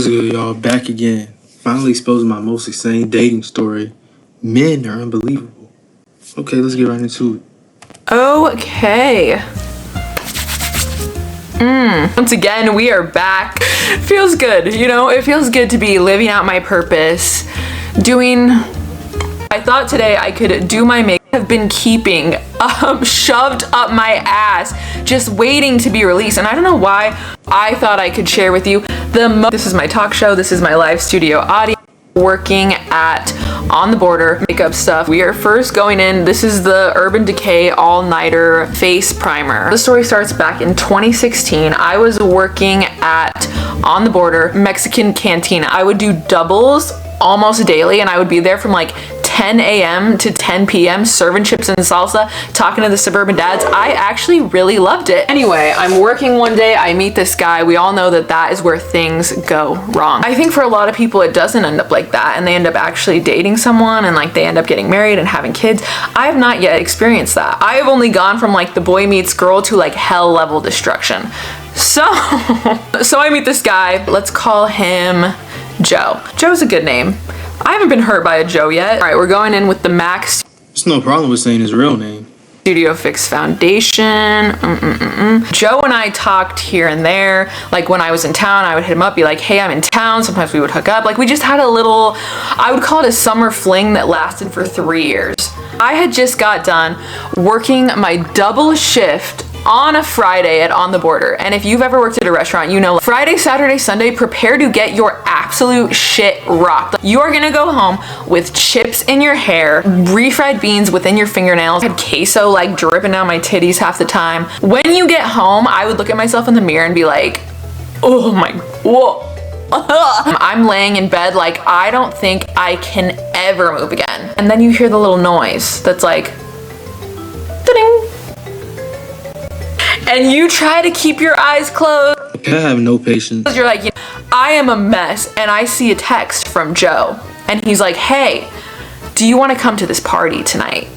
What's good, y'all? Back again. Finally exposing my most insane dating story. Men are unbelievable. Okay, let's get right into it. Okay. Once again, we are back. Feels good, you know? It feels good to be living out my purpose. I thought today I could do my makeup. I've been keeping shoved up my ass, just waiting to be released. And I don't know why. I thought I could share with you this is my talk show. This is my live studio audience. Working at On the Border makeup stuff. We are first going in. This is the Urban Decay all-nighter face primer. The story starts back in 2016. I was working at On the Border Mexican canteen. I would do doubles almost daily, and I would be there from like 10 a.m. to 10 p.m. serving chips and salsa, talking to the suburban dads. I actually really loved it. Anyway, I'm working one day, I meet this guy. We all know that that is where things go wrong. I think for a lot of people it doesn't end up like that, and they end up actually dating someone, and like they end up getting married and having kids. I have not yet experienced that. I have only gone from like the boy meets girl to like hell level destruction. So I meet this guy. Let's call him Joe. Joe's a good name. I haven't been hurt by a Joe yet. All right, we're going in with the Max. There's no problem with saying his real name. Studio Fix Foundation. Joe and I talked here and there. Like when I was in town, I would hit him up, be like, hey, I'm in town. Sometimes we would hook up. Like we just had a little, I would call it a summer fling that lasted for 3 years. I had just got done working my double shift on a Friday at On the Border. And if you've ever worked at a restaurant, you know Friday, Saturday, Sunday, prepare to get your absolute shit rocked. You are gonna go home with chips in your hair, refried beans within your fingernails. I had queso like dripping down my titties half the time. When you get home, I would look at myself in the mirror and be like, oh my, whoa. I'm laying in bed like I don't think I can ever move again. And then you hear the little noise that's like, ding. And you try to keep your eyes closed. I have no patience. You're like, I am a mess. And I see a text from Joe. And he's like, hey, do you want to come to this party tonight?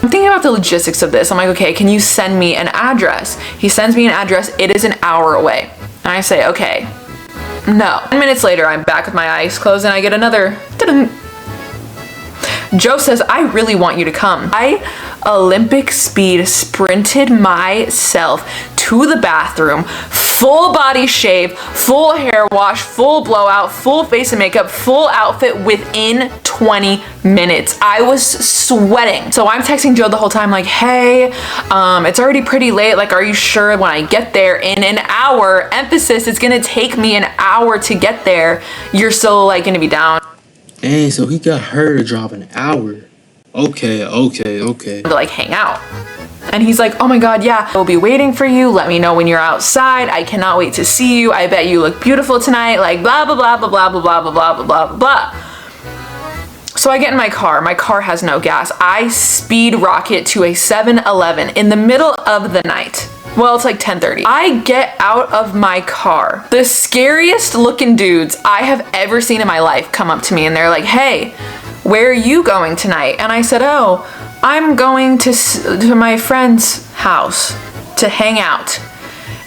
I'm thinking about the logistics of this. I'm like, okay, can you send me an address? He sends me an address. It is an hour away. And I say, okay, no. 10 minutes later, I'm back with my eyes closed and I get another ding. Joe says, I really want you to come. I Olympic speed sprinted myself to the bathroom, full body shave, full hair wash, full blowout, full face and makeup, full outfit within 20 minutes. I was sweating. So I'm texting Joe the whole time like, hey, it's already pretty late. Like, are you sure when I get there in an hour, emphasis, it's gonna take me an hour to get there, you're still like gonna be down? Dang, so he got her to drop an hour. Okay. To like hang out. And he's like, oh my God, yeah, I'll be waiting for you. Let me know when you're outside. I cannot wait to see you. I bet you look beautiful tonight. Like blah, blah, blah, blah, blah, blah, blah, blah, blah, blah, blah, blah. So I get in my car. My car has no gas. I speed rocket to a 7-Eleven in the middle of the night. Well, it's like 10:30. I get out of my car. The scariest looking dudes I have ever seen in my life come up to me and they're like, hey, where are you going tonight? And I said, oh, I'm going to my friend's house to hang out.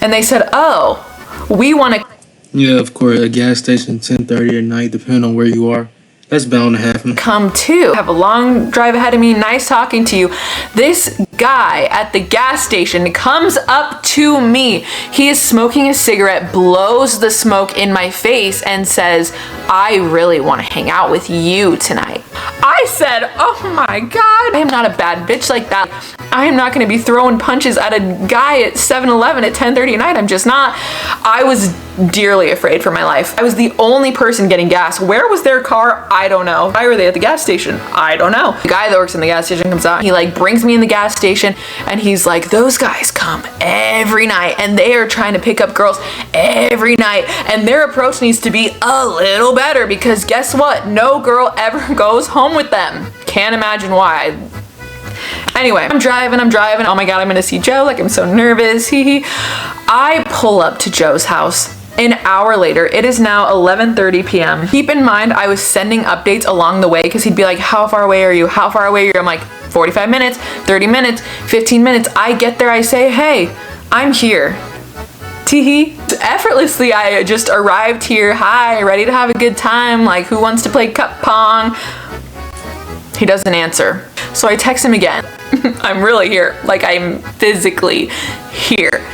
And they said, oh, we want to. Yeah, of course, a gas station, 10:30 at night, depending on where you are. That's bound to happen. Come to. I have a long drive ahead of me. Nice talking to you. This guy at the gas station comes up to me. He is smoking a cigarette, blows the smoke in my face and says, I really want to hang out with you tonight. I said, oh my God, I am not a bad bitch like that. I am not going to be throwing punches at a guy at 7-Eleven at 10:30 at night. I'm just not. I was dearly afraid for my life. I was the only person getting gas. Where was their car? I don't know. Why were they at the gas station? I don't know. The guy that works in the gas station comes out. He like brings me in the gas station and he's like, those guys come every night and they are trying to pick up girls every night and their approach needs to be a little better because guess what? No girl ever goes home with them. Can't imagine why. Anyway, I'm driving. Oh my God, I'm gonna see Joe. Like, I'm so nervous. I pull up to Joe's house. An hour later, it is now 11:30 p.m. Keep in mind, I was sending updates along the way because he'd be like, how far away are you? How far away are you? I'm like, 45 minutes, 30 minutes, 15 minutes. I get there, I say, hey, I'm here. Teehee. effortlessly, I just arrived here. Hi, ready to have a good time. Like, who wants to play cup pong? He doesn't answer. So I text him again. I'm really here. Like, I'm physically here.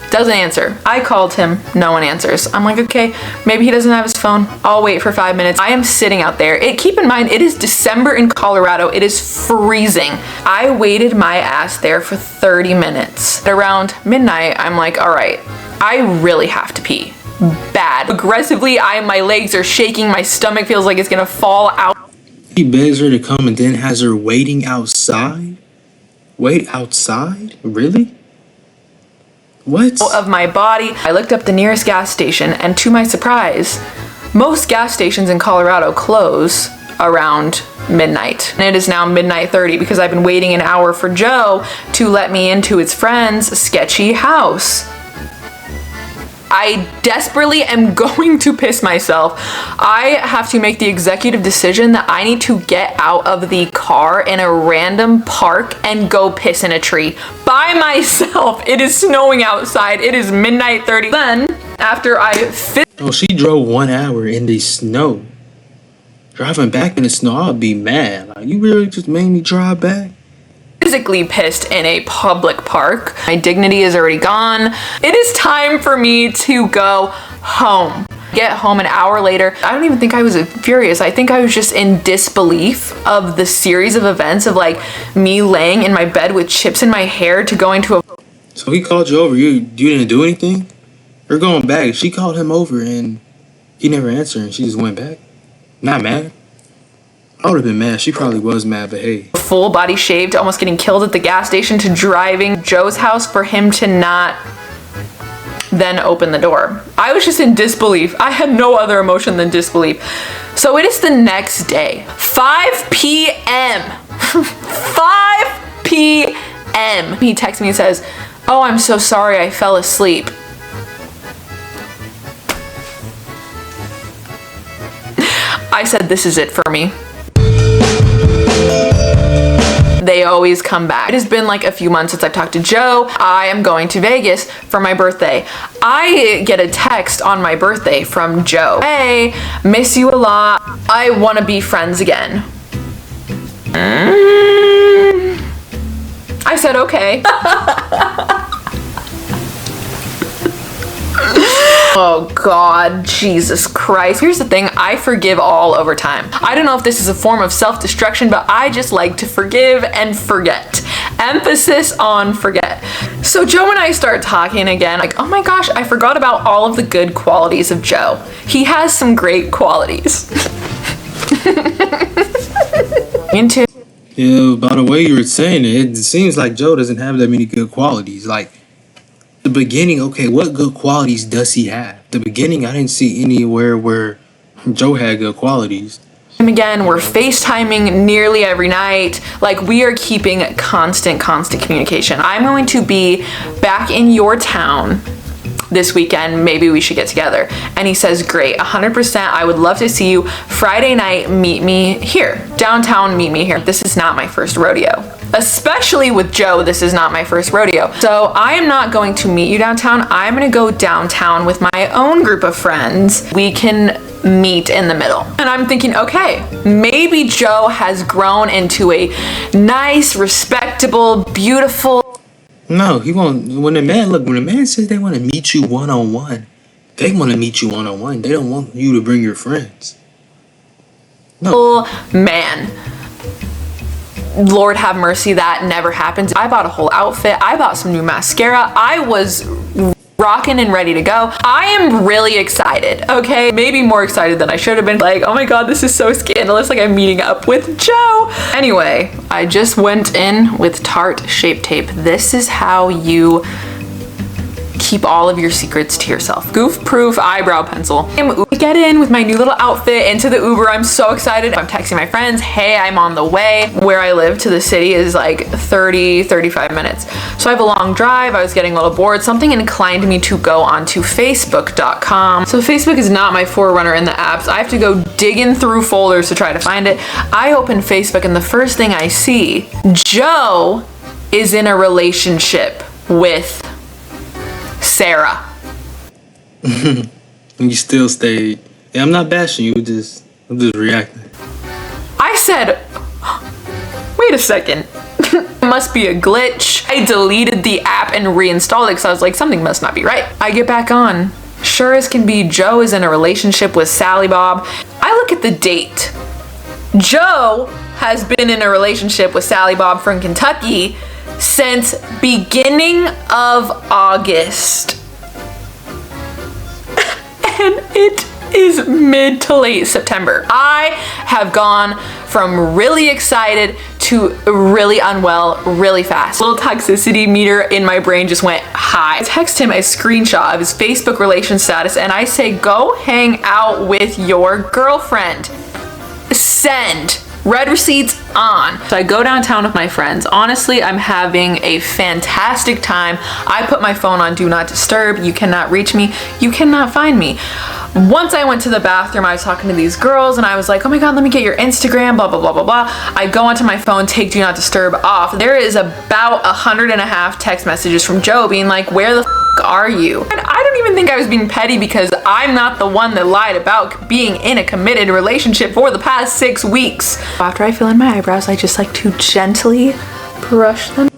Doesn't answer. I called him. No one answers. I'm like, okay, maybe he doesn't have his phone. I'll wait for 5 minutes. I am sitting out there. Keep in mind, it is December in Colorado. It is freezing. I waited my ass there for 30 minutes. At around midnight, I'm like, all right, I really have to pee. Bad. Aggressively, my legs are shaking. My stomach feels like it's gonna fall out. He begs her to come and then has her waiting outside? Wait outside? Really? What? Of my body. I looked up the nearest gas station, and to my surprise, most gas stations in Colorado close around midnight. And it is now midnight 30 because I've been waiting an hour for Joe to let me into his friend's sketchy house. I desperately am going to piss myself. I have to make the executive decision that I need to get out of the car in a random park and go piss in a tree by myself. It is snowing outside. It is midnight 30. Then, after Oh, she drove 1 hour in the snow. Driving back in the snow, I'd be mad. Like, you really just made me drive back? physically pissed in a public park. My dignity is already gone. It is time for me to go home. Get home an hour later. I don't even think I was furious. I think I was just in disbelief of the series of events of like me laying in my bed with chips in my hair to going to a... So he called you over. You didn't do anything? You're going back. She called him over and he never answered and she just went back. Not mad. I would have been mad. She probably was mad, but hey. Full body shaved, almost getting killed at the gas station, to driving Joe's house for him to not then open the door. I was just in disbelief. I had no other emotion than disbelief. So it is the next day, 5 p.m. 5 p.m. He texts me and says, "Oh, I'm so sorry, I fell asleep." I said, this is it for me. They always come back. It has been like a few months since I've talked to Joe. I am going to Vegas for my birthday. I get a text on my birthday from Joe. "Hey, miss you a lot. I want to be friends again." I said, okay. Oh God, Jesus Christ. Here's the thing, I forgive all over time. I don't know if this is a form of self-destruction, but I just like to forgive and forget. Emphasis on forget. So Joe and I start talking again, like, oh my gosh, I forgot about all of the good qualities of Joe. He has some great qualities. Yeah, by the way you were saying it, it seems like Joe doesn't have that many good qualities. Like, the beginning, okay, what good qualities does he have? The beginning, I didn't see anywhere where Joe had good qualities. Again, we're FaceTiming nearly every night. Like, we are keeping constant communication. I'm going to be back in your town this weekend. Maybe we should get together. And he says, great, 100%. I would love to see you. Friday night, meet me here. Downtown, meet me here. This is not my first rodeo. Especially with Joe, this is not my first rodeo. So I am not going to meet you downtown. I'm gonna go downtown with my own group of friends. We can meet in the middle. And I'm thinking, okay, maybe Joe has grown into a nice, respectable, beautiful... No, he won't. When a man says they want to meet you one-on-one, they want to meet you one-on-one. They don't want you to bring your friends. No. Man. Lord have mercy, that never happens. I bought a whole outfit. I bought some new mascara. I was rocking and ready to go. I am really excited, okay? Maybe more excited than I should have been. Like, oh my God, this is so scandalous. Like, I'm meeting up with Joe. Anyway, I just went in with Tarte Shape Tape. This is how you keep all of your secrets to yourself. Goof-proof eyebrow pencil. I get in with my new little outfit into the Uber. I'm so excited. I'm texting my friends, hey, I'm on the way. Where I live to the city is like 35 minutes. So I have a long drive. I was getting a little bored. Something inclined me to go onto Facebook.com. So Facebook is not my forerunner in the apps. I have to go digging through folders to try to find it. I open Facebook and the first thing I see, Joe is in a relationship with Sarah. And you still stayed. Yeah, I'm not bashing you. I'm just reacting. I said, wait a second. It must be a glitch. I deleted the app and reinstalled it because I was like, something must not be right. I get back on. Sure as can be, Joe is in a relationship with Sally Bob. I look at the date. Joe has been in a relationship with Sally Bob from Kentucky since beginning of August. And it is mid to late September. I have gone from really excited to really unwell really fast. Little toxicity meter in my brain just went high. I text him a screenshot of his Facebook relation status and I say, go hang out with your girlfriend. Send. Red receipts on. So I go downtown with my friends. Honestly, I'm having a fantastic time. I put my phone on Do Not Disturb. You cannot reach me. You cannot find me. Once I went to the bathroom, I was talking to these girls and I was like, oh my God, let me get your Instagram, blah, blah, blah, blah, blah. I go onto my phone, take Do Not Disturb off. There is about 150 text messages from Joe being like, where the f are you? And I don't even think I was being petty because I'm not the one that lied about being in a committed relationship for the past 6 weeks. After I fill in my eyebrows, I just like to gently brush them.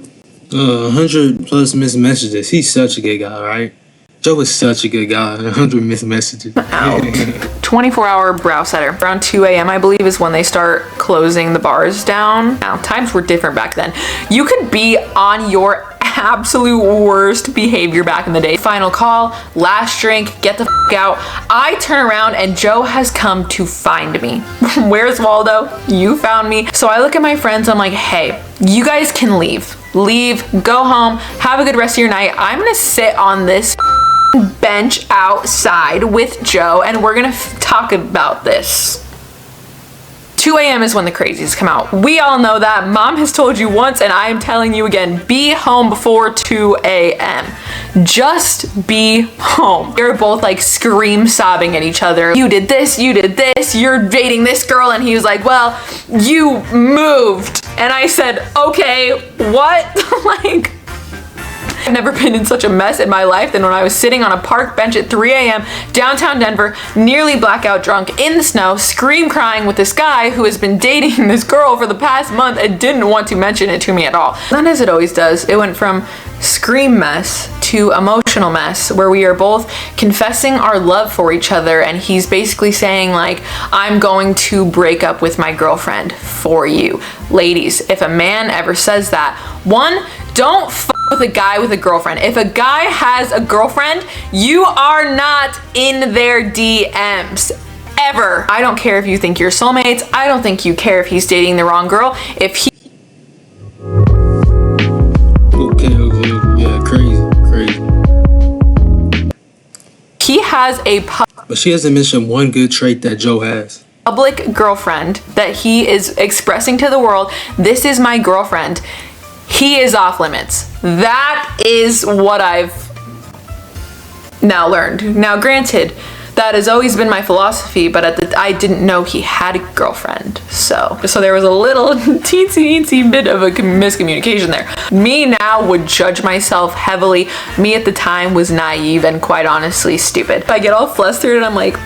100 plus missed messages. He's such a good guy, right? Joe is such a good guy. 100 missed messages. Out. 24-hour brow setter. Around 2 a.m. I believe is when they start closing the bars down. Now, times were different back then. You could be on your absolute worst behavior back in the day. Final call, last drink, get the f out. I turn around and Joe has come to find me. Where's Waldo? You found me. So I look at my friends, I'm like, hey, you guys can leave. Leave, go home, have a good rest of your night. I'm gonna sit on this bench outside with Joe and we're gonna talk about this. 2 a.m. is when the crazies come out. We all know that. Mom has told you once and I am telling you again, be home before 2 a.m. Just be home. They're both like scream sobbing at each other. You did this, you're dating this girl. And he was like, well, you moved. And I said, okay, what? Like, I've never been in such a mess in my life than when I was sitting on a park bench at 3 a.m. downtown Denver, nearly blackout drunk in the snow, scream crying with this guy who has been dating this girl for the past month and didn't want to mention it to me at all. Then as it always does, it went from scream mess to emotional mess where we are both confessing our love for each other and he's basically saying like, I'm going to break up with my girlfriend for you. Ladies, if a man ever says that, one, don't with a guy with a girlfriend. If a guy has a girlfriend, you are not in their DMs. Ever. I don't care if you think you're soulmates. I don't think you care if he's dating the wrong girl. If he Yeah, crazy. He has a But she hasn't mentioned one good trait that Joe has. Public girlfriend that he is expressing to the world, this is my girlfriend. He is off limits. That is what I've now learned. Now granted, that has always been my philosophy, but I didn't know he had a girlfriend. So there was a little teensy bit of a miscommunication there. Me now would judge myself heavily. Me at the time was naive and quite honestly stupid. I get all flustered and I'm like,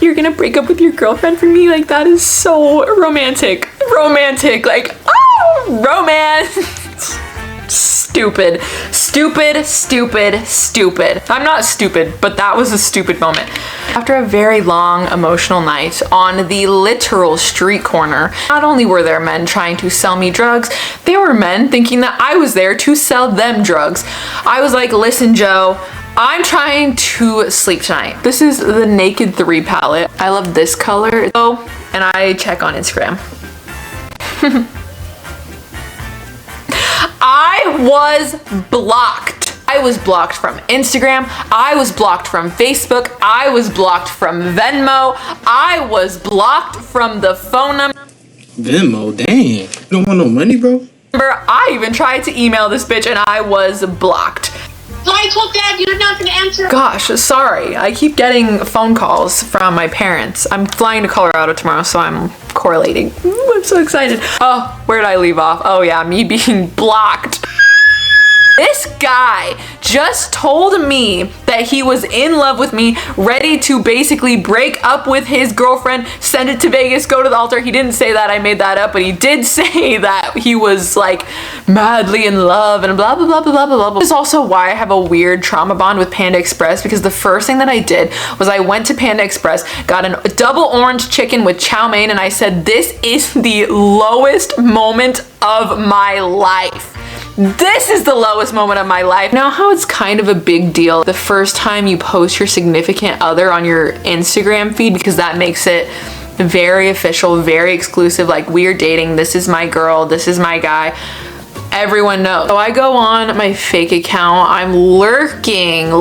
you're gonna break up with your girlfriend for me? Like, that is so romantic. Like, oh, romance. Stupid. I'm not stupid, but that was a stupid moment. After a very long emotional night on the literal street corner, not only were there men trying to sell me drugs, there were men thinking that I was there to sell them drugs. I was like, listen, Joe, I'm trying to sleep tonight. This is the Naked 3 palette. I love this color. Oh, and I check on Instagram. I was blocked. I was blocked from Instagram. I was blocked from Facebook. I was blocked from Venmo. I was blocked from the phone number. Venmo, dang. You don't want no money, bro? I even tried to email this bitch and I was blocked. So I told Dad you're not gonna answer. Gosh, sorry. I keep getting phone calls from my parents. I'm flying to Colorado tomorrow, so I'm correlating. Ooh, I'm so excited. Oh, where did I leave off? Oh yeah, me being blocked. This guy just told me that he was in love with me, ready to basically break up with his girlfriend, send it to Vegas, go to the altar. He didn't say that, I made that up, but he did say that he was like madly in love and blah, blah, blah, blah, blah, blah, blah. This is also why I have a weird trauma bond with Panda Express, because the first thing that I did was I went to Panda Express, got a double orange chicken with chow mein, and I said, this is the lowest moment of my life. This is the lowest moment of my life. Now, how it's kind of a big deal the first time you post your significant other on your Instagram feed, because that makes it very official, very exclusive, like we're dating, this is my girl, this is my guy. Everyone knows. So I go on my fake account, I'm lurking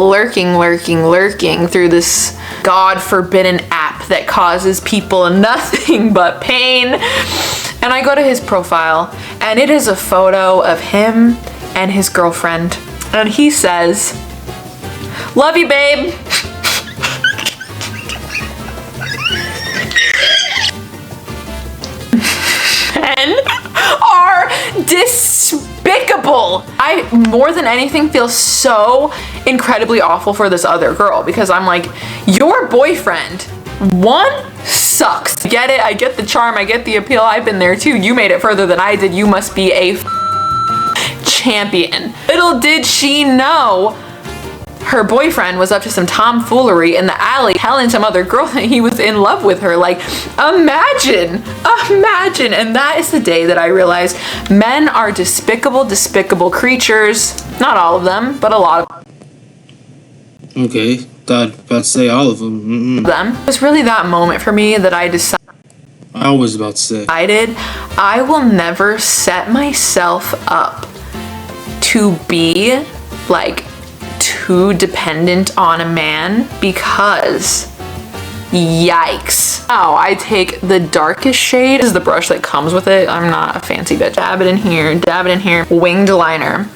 through this God forbidden app that causes people nothing but pain. And I go to his profile, and it is a photo of him and his girlfriend. And he says, "Love you, babe." Men are despicable. I, more than anything, feel so incredibly awful for this other girl, because I'm like, your boyfriend, one, sucks. I get it, I get the charm, I get the appeal, I've been there too. You made it further than I did. You must be a champion. Little did she know her boyfriend was up to some tomfoolery in the alley, telling some other girl that he was in love with her. Like, imagine. And that is the day that I realized men are despicable creatures. Not all of them, but a lot of them. Okay, thought about to say all of them. It was really that moment for me that I I was about to say. I will never set myself up to be like too dependent on a man, because yikes. Now I take the darkest shade. This is the brush that comes with it. I'm not a fancy bitch. Dab it in here, winged liner.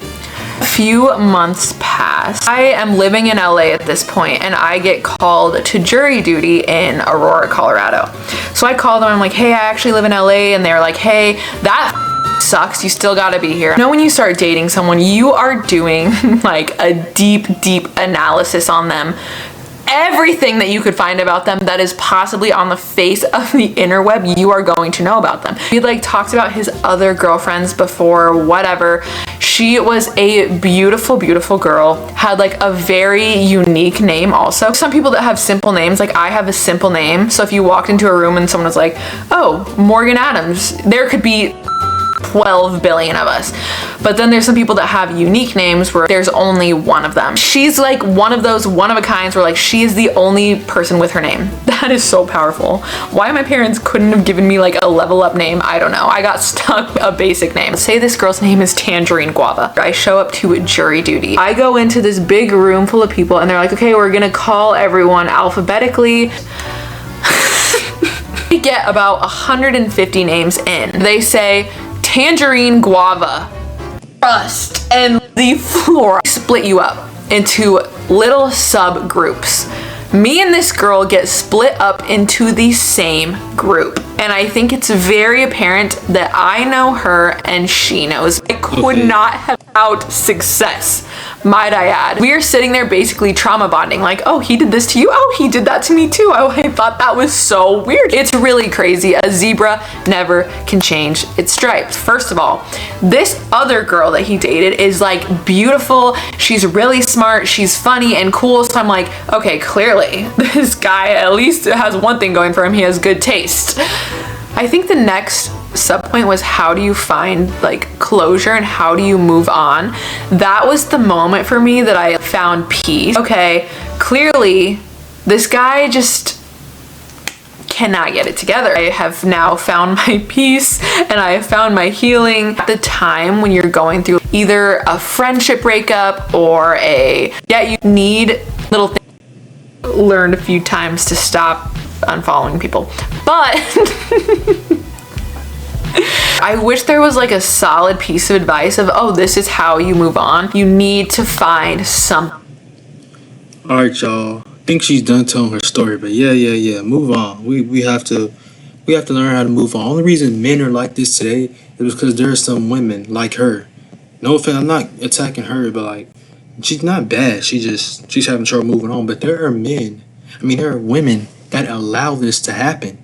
A few months pass. I am living in LA at this point, and I get called to jury duty in Aurora, Colorado. So I call them, I'm like, hey, I actually live in LA, and they're like, hey, that sucks, you still gotta be here. You know, when you start dating someone, you are doing like a deep analysis on them. Everything that you could find about them that is possibly on the face of the interweb, you are going to know about them. He like talked about his other girlfriends before, whatever. She was a beautiful girl, had like a very unique name also. Some people that have simple names, like I have a simple name, so if you walked into a room and someone was like, oh, Morgan Adams, there could be 12 billion of us. But then there's some people that have unique names where there's only one of them. She's like one of those one of a kinds where like she is the only person with her name. That is so powerful. Why my parents couldn't have given me like a level up name, I don't know. I got stuck a basic name. Say this girl's name is Tangerine Guava. I show up to jury duty. I go into this big room full of people, and they're like, okay, we're gonna call everyone alphabetically. We get about 150 names in. They say Tangerine Guava, Rust, and the floor. Split you up into little subgroups. Me and this girl get split up into the same group. And I think it's very apparent that I know her and she knows. I could not have had success, might I add. We are sitting there basically trauma bonding, like, oh, he did this to you, oh, he did that to me too, oh, I thought that was so weird. It's really crazy. A zebra never can change its stripes. First of all, this other girl that he dated is like beautiful, she's really smart, she's funny and cool, so I'm like, okay, clearly this guy at least has one thing going for him, he has good taste. I think the next subpoint was, how do you find like closure and how do you move on? That was the moment for me that I found peace. Okay, clearly this guy just cannot get it together. I have now found my peace and I have found my healing. At the time when you're going through either a friendship breakup or you need little things. Learned a few times to stop unfollowing people, but I wish there was like a solid piece of advice of, oh, this is how you move on. You need to find something. All right, y'all. I think she's done telling her story, but yeah. Move on. We have to learn how to move on. Only reason men are like this today is because there are some women like her No offense, I'm not attacking her, but like, she's not bad. She's having trouble moving on. But there are men, I mean, there are women that allow this to happen.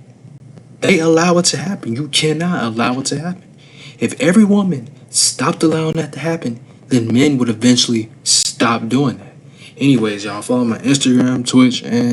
They allow it to happen. You cannot allow it to happen. If every woman stopped allowing that to happen, then men would eventually stop doing that. Anyways, y'all follow my Instagram, Twitch, and